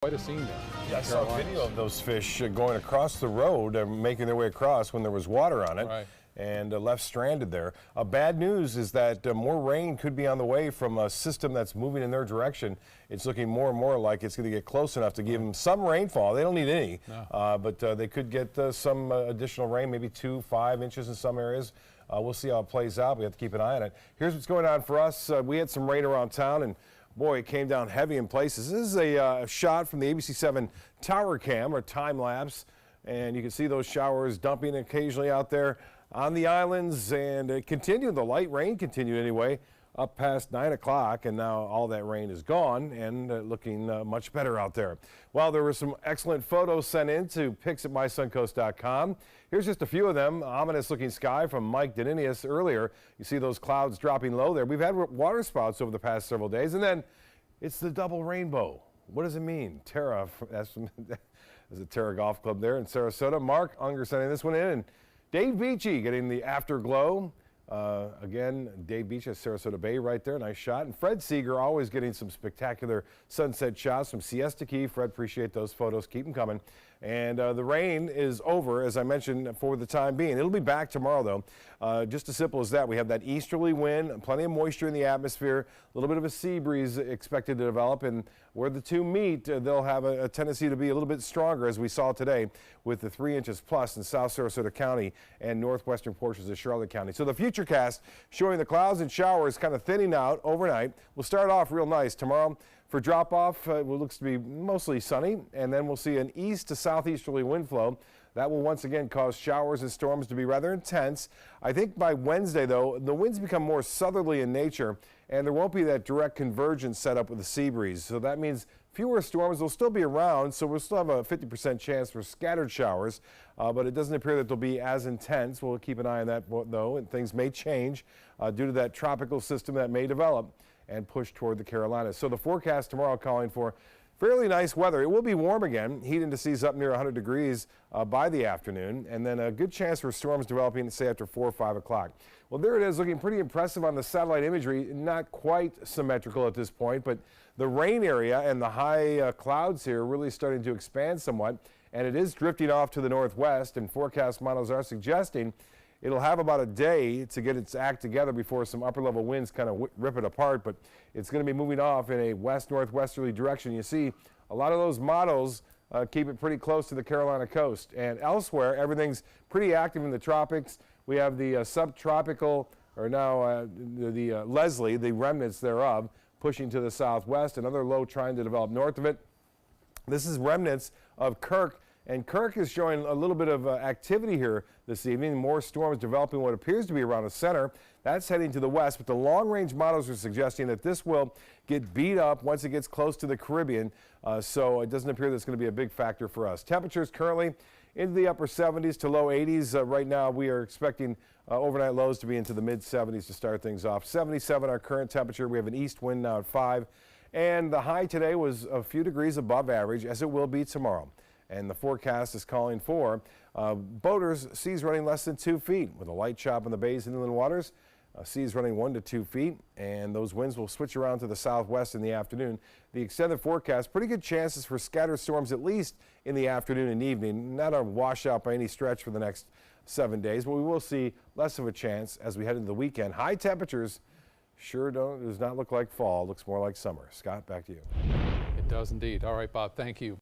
Quite a scene there. Yeah, I saw a video of those fish going across the road, making their way across when there was water on it, right. and left stranded there. Bad news is that more rain could be on the way from a system that's moving in their direction. It's looking more and more like it's going to get close enough to give them some rainfall. They don't need any, No. but they could get some additional rain, maybe 2-5 inches in some areas. We'll see how it plays out. We have to keep an eye on it. Here's what's going on for us. We had some rain around town, and boy, it came down heavy in places. This is a shot from the ABC7 tower cam, or time lapse, and you can see those showers dumping occasionally out there on the islands, and it continued. The light rain continued anyway up past 9 o'clock, and now all that rain is gone and looking much better out there. Well, there were some excellent photos sent in to pics@mysuncoast.com. Here's just a few of them. Ominous looking sky from Mike Deninius earlier. You see those clouds dropping low there. We've had water spouts over the past several days, and then it's the double rainbow. What does it mean? Tara, that's a Tara Golf Club there in Sarasota. Mark Unger sending this one in, and Dave Beachy getting the afterglow. Again, Dave Beachy at Sarasota Bay right there. Nice shot. And Fred Seeger always getting some spectacular sunset shots from Siesta Key. Fred, appreciate those photos. Keep them coming. And the rain is over, as I mentioned, for the time being. It'll be back tomorrow, though. Just as simple as that. We have that easterly wind, plenty of moisture in the atmosphere, a little bit of a sea breeze expected to develop. And where the two meet, they'll have a tendency to be a little bit stronger, as we saw today with the 3 inches plus in South Sarasota County and northwestern portions of Charlotte County. So the futurecast showing the clouds and showers kind of thinning out overnight. We'll start off real nice tomorrow. For drop-off, it looks to be mostly sunny, and then we'll see an east to southeasterly wind flow. That will once again cause showers and storms to be rather intense. I think by Wednesday, though, the winds become more southerly in nature, and there won't be that direct convergence set up with the sea breeze. So that means fewer storms will still be around, so we'll still have a 50% chance for scattered showers, but it doesn't appear that they'll be as intense. We'll keep an eye on that, though, and things may change due to that tropical system that may develop and push toward the Carolinas. So the forecast tomorrow calling for fairly nice weather. It will be warm again, heat indices up near 100 degrees by the afternoon, and then a good chance for storms developing, say, after 4 or 5 o'clock. Well, there it is, looking pretty impressive on the satellite imagery. Not quite symmetrical at this point, but the rain area and the high clouds here really starting to expand somewhat, and it is drifting off to the northwest, and forecast models are suggesting it'll have about a day to get its act together before some upper-level winds kind of rip it apart, but it's going to be moving off in a west-northwesterly direction. You see, a lot of those models keep it pretty close to the Carolina coast. And elsewhere, everything's pretty active in the tropics. We have the subtropical, or now the Leslie, the remnants thereof, pushing to the southwest. Another low trying to develop north of it. This is remnants of Kirk. And Kirk is showing a little bit of activity here this evening. More storms developing what appears to be around the center. That's heading to the west, but the long-range models are suggesting that this will get beat up once it gets close to the Caribbean. So it doesn't appear that's going to be a big factor for us. Temperatures currently into the upper 70s to low 80s. Right now we are expecting overnight lows to be into the mid-70s to start things off. 77 our current temperature. We have an east wind now at 5. And the high today was a few degrees above average, as it will be tomorrow. And the forecast is calling for boaters, seas running less than 2 feet with a light chop in the bays and inland waters. Seas running 1 to 2 feet, and those winds will switch around to the southwest in the afternoon. The extended forecast, pretty good chances for scattered storms at least in the afternoon and evening. Not a washout by any stretch for the next 7 days, but we will see less of a chance as we head into the weekend. High temperatures does not look like fall. Looks more like summer. Scott, back to you. It does indeed. All right, Bob, thank you.